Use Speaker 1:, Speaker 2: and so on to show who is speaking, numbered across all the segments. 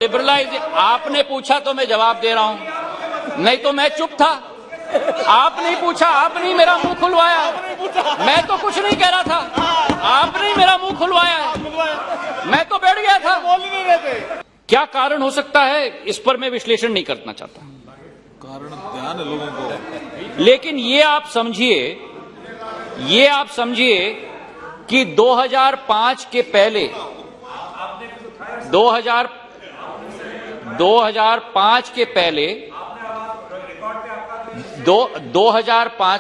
Speaker 1: Liberalise आपने पूछा तो मैं जवाब दे रहा हूं, नहीं तो मैं चुप था। आपने पूछा, आपने मेरा मुंह खुलवाया, मैं तो कुछ नहीं कह रहा था, आपने मेरा मुंह खुलवाया है, मैं तो बैठ गया था।
Speaker 2: बोल नहीं रहे थे।
Speaker 1: क्या कारण हो सकता है इस पर मैं विश्लेषण नहीं करना चाहता,
Speaker 2: कारण ध्यान है लोगों को।
Speaker 1: लेकिन ये आप समझिए कि 2005 के पहले 2005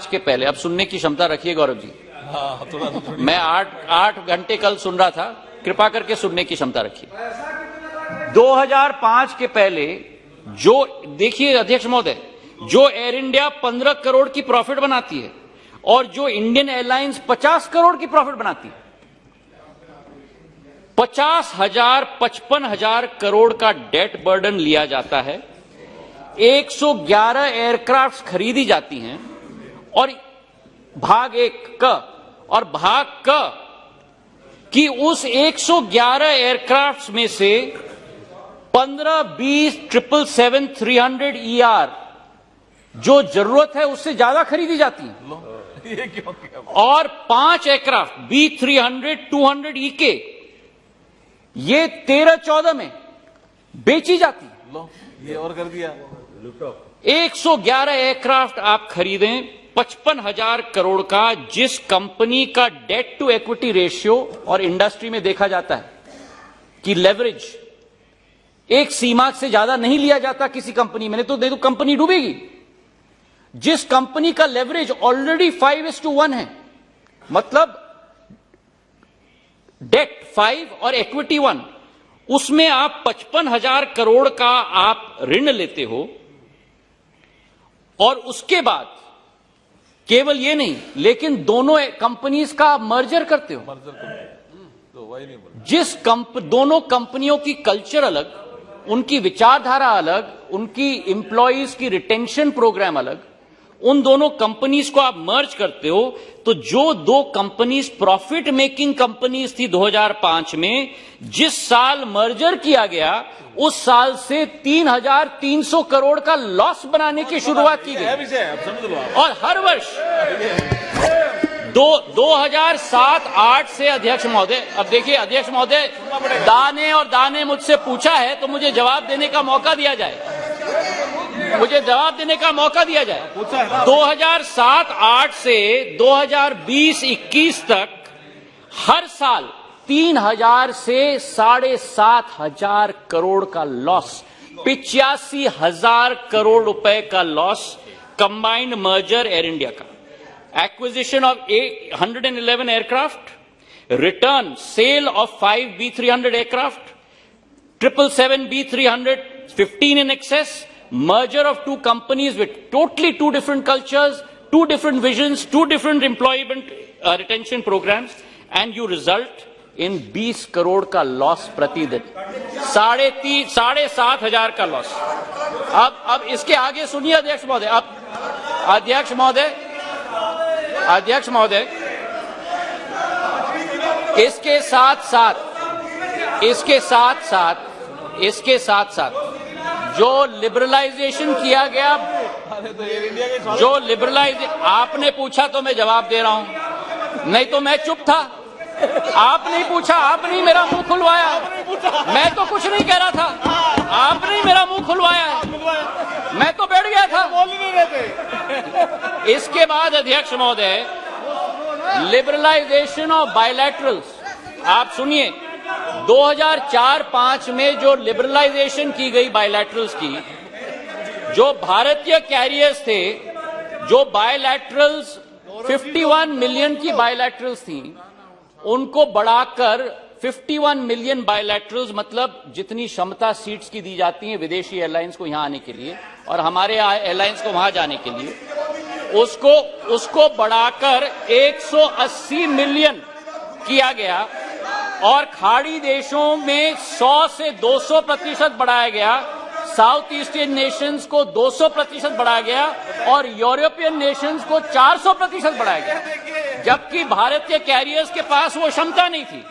Speaker 1: के पहले अब सुनने की क्षमता रखिए गौरव जी।
Speaker 2: हाँ, थोड़ा
Speaker 1: मैं 8 घंटे कल सुन रहा था, कृपा करके सुनने की क्षमता रखिए। 2005 के पहले जो देखिए अध्यक्ष महोदय, जो एयर इंडिया 15 करोड़ की प्रॉफिट बनाती है और जो इंडियन एयरलाइंस 50 करोड़ की प्रॉफिट बनाती है, 55,000 करोड़ का डेट बर्डन लिया जाता है, 111 एयरक्राफ्ट खरीदी जाती हैं और भाग क कि उस 111 एयरक्राफ्ट में से 15-20 777-300ER जो जरूरत है उससे ज्यादा खरीदी जाती है
Speaker 2: ये क्यों किया?
Speaker 1: और 5 एयरक्राफ्ट B300-200EK ये 13-14 में बेची जाती है।
Speaker 2: लो, ये और कर दिया।
Speaker 1: 111 एयरक्राफ्ट आप खरीदें 55,000 करोड़ का, जिस कंपनी का डेट टू इक्विटी रेशियो और इंडस्ट्री में देखा जाता है कि लेवरेज एक सीमा से ज्यादा नहीं लिया जाता किसी कंपनी में, नहीं तो कंपनी डूबेगी। जिस कंपनी का लेवरेज ऑलरेडी 5:1 है, मतलब डेट 5 और इक्विटी 1, उसमें आप 55,000 करोड़ का आप ऋण लेते हो और उसके बाद केवल ये नहीं, लेकिन दोनों कंपनीज का आप मर्जर करते हो।
Speaker 2: तो वही नहीं बोल।
Speaker 1: दोनों कंपनियों की कल्चर अलग, उनकी विचारधारा अलग, उनकी इंप्लॉइज की रिटेंशन प्रोग्राम अलग, उन दोनों कंपनीज को आप मर्ज करते हो, तो जो दो कंपनीज प्रॉफिट मेकिंग कंपनीज थी 2005 में, जिस साल मर्जर किया गया उस साल से 3,300 करोड़ का लॉस बनाने की शुरुआत की गई।
Speaker 2: विषय अब समझ लो आप।
Speaker 1: और हर वर्ष 2007-8 से अध्यक्ष महोदय, अब देखिए अध्यक्ष महोदय, दाने और दाने मुझसे पूछा है तो मुझे जवाब देने का मौका दिया जाए, मुझे जवाब देने का मौका दिया जाए। 2007-8 से 2020-21 तक हर साल 3,000 से 7,500 करोड़ का लॉस, 85,000 करोड़ रुपए का loss, combined merger Air India का, acquisition of 111 aircraft, return sale of 5 B300 aircraft, 777 B300 15 in excess, merger of two companies with totally two different cultures, two different visions, two different employment retention programs, and you result in 20 crore का loss प्रतिदिन, 7,500 का loss. अब इसके आगे सुनिए अध्यक्ष महोदय, अब अध्यक्ष महोदय, इसके साथ साथ जो लिबरलाइजेशन किया गया, आपने पूछा तो मैं जवाब दे रहा हूं, नहीं तो मैं चुप था। आपने पूछा, आपने मेरा मुंह खुलवाया, मैं तो कुछ नहीं कह रहा था, आपने मेरा मुंह खुलवाया है, मैं तो बैठ गया था।
Speaker 2: बोल नहीं रहे थे।
Speaker 1: इसके बाद अध्यक्ष महोदय, लिबरलाइजेशन ऑफ बायलैटरल्स, आप सुनिए, 2004-5 में जो लिबरलाइजेशन की गई बायलैटरल्स की, जो भारतीय कैरियर्स थे, जो बायलैटरल्स 51 मिलियन की बायलैटरल्स थी, उनको बढ़ाकर 51 मिलियन बायलैटरल्स, मतलब जितनी क्षमता सीट्स की दी जाती हैं विदेशी एयरलाइंस को यहां आने के लिए और हमारे एयरलाइंस को वहां जाने के लिए, उसको बढ़ाकर 180 मिलियन किया गया और खाड़ी देशों में 100 से 200% बढ़ाया गया, साउथ ईस्टर्न नेशंस को 200% बढ़ाया गया और यूरोपियन नेशंस को 400% बढ़ाया गया, जबकि भारतीय कैरियर्स के पास वो क्षमता नहीं थी।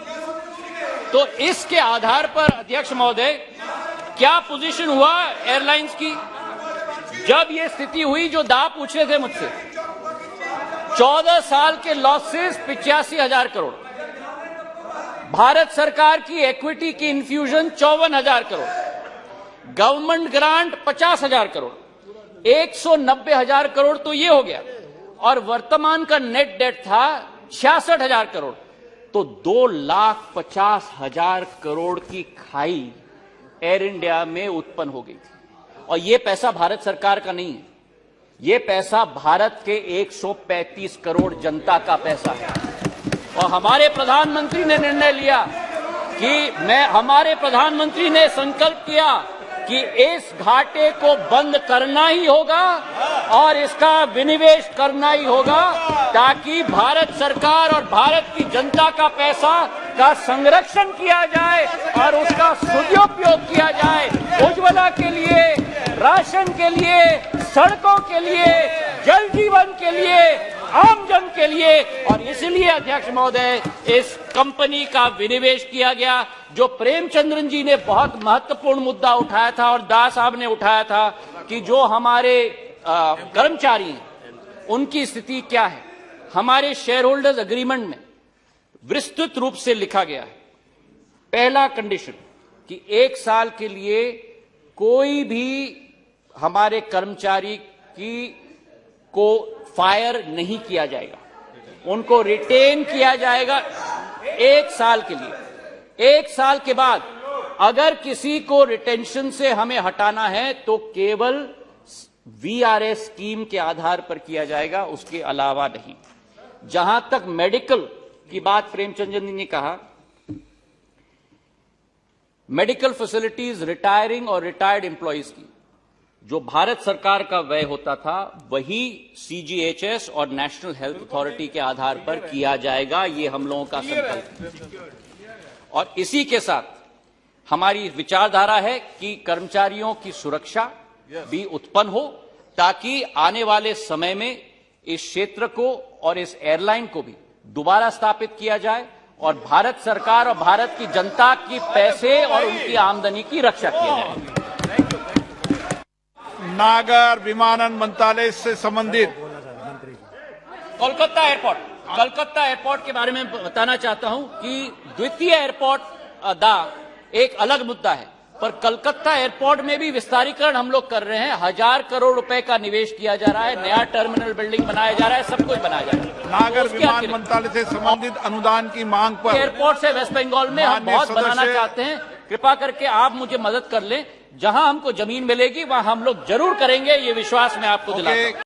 Speaker 1: तो इसके आधार पर अध्यक्ष महोदय, क्या पोजीशन हुआ एयरलाइंस की जब ये स्थिति हुई जो दा पूछ रहे थे मुझसे? 14 साल के लॉसेस 85,000 करोड़, भारत सरकार की इक्विटी की infusion 54,000 crore, government grant 50,000 crore, 190,000 crore तो ये हो गया, और वर्तमान का नेट डेट था 66,000 करोड़। तो 2,50,000 करोड़ की खाई एयर इंडिया में उत्पन्न हो गई थी। और ये पैसा भारत सरकार का नहीं है, ये पैसा भारत के 135 करोड़ जनता का पैसा है। और हमारे प्रधानमंत्री ने निर्णय लिया कि हमारे प्रधानमंत्री ने संकल्प किया कि इस घाटे को बंद करना ही होगा और इसका विनिवेश करना ही होगा, ताकि भारत सरकार और भारत की जनता का पैसा का संरक्षण किया जाए और उसका सदुपयोग किया जाए, उज्ज्वला के लिए, राशन के लिए, सड़कों के लिए, जल जीवन के लिए, आम जन के लिए। और इसलिए अध्यक्ष महोदय, इस कंपनी का विनिवेश किया गया। जो प्रेमचंद्रन जी ने बहुत महत्वपूर्ण मुद्दा उठाया था और दास साहब ने उठाया था कि जो हमारे कर्मचारी हैं उनकी स्थिति क्या है, हमारे शेयर होल्डर्स एग्रीमेंट में विस्तृत रूप से लिखा गया है। पहला कंडीशन कि 1 साल के लिए कोई भी हमारे कर्मचारी को फायर नहीं किया जाएगा, उनको रिटेन किया जाएगा 1 साल के लिए। 1 साल के बाद अगर किसी को रिटेंशन से हमें हटाना है तो केवल वीआरएस स्कीम के आधार पर किया जाएगा, उसके अलावा नहीं। जहां तक मेडिकल की बात प्रेमचंद्र जी ने कहा, मेडिकल फैसिलिटीज रिटायरिंग और रिटायर्ड एम्प्लॉइज की जो भारत सरकार का व्यय होता था वही सीजीएचएस और नेशनल हेल्थ अथॉरिटी के आधार पर किया जाएगा। ये हम लोगों का संकल्प है। और इसी के साथ हमारी विचारधारा है कि कर्मचारियों की सुरक्षा भी उत्पन्न हो, ताकि आने वाले समय में इस क्षेत्र को और इस एयरलाइन को भी दोबारा स्थापित किया जाए और भारत सरकार और भारत की जनता की पैसे और उनकी आमदनी की रक्षा की जाए।
Speaker 2: नागर विमानन मंत्रालय से संबंधित
Speaker 1: कोलकाता एयरपोर्ट के बारे में बताना चाहता हूं कि द्वितीय एयरपोर्ट एक अलग मुद्दा है, पर कलकत्ता एयरपोर्ट में भी विस्तारीकरण हम लोग कर रहे हैं। 1,000 करोड़ रुपए का निवेश किया जा रहा है, नया टर्मिनल बिल्डिंग बनाया जा रहा है, सब कुछ बनाया जा रहा है।
Speaker 2: नागर विमान मंत्रालय से संबंधित अनुदान की मांग पर
Speaker 1: एयरपोर्ट से वेस्ट बंगाल में हम बहुत बनाना चाहते हैं। कृपा करके आप मुझे मदद कर लें, जहां हमको जमीन मिलेगी वहां हम लोग जरूर करेंगे, ये विश्वास मैं आपको दिलाता हूं।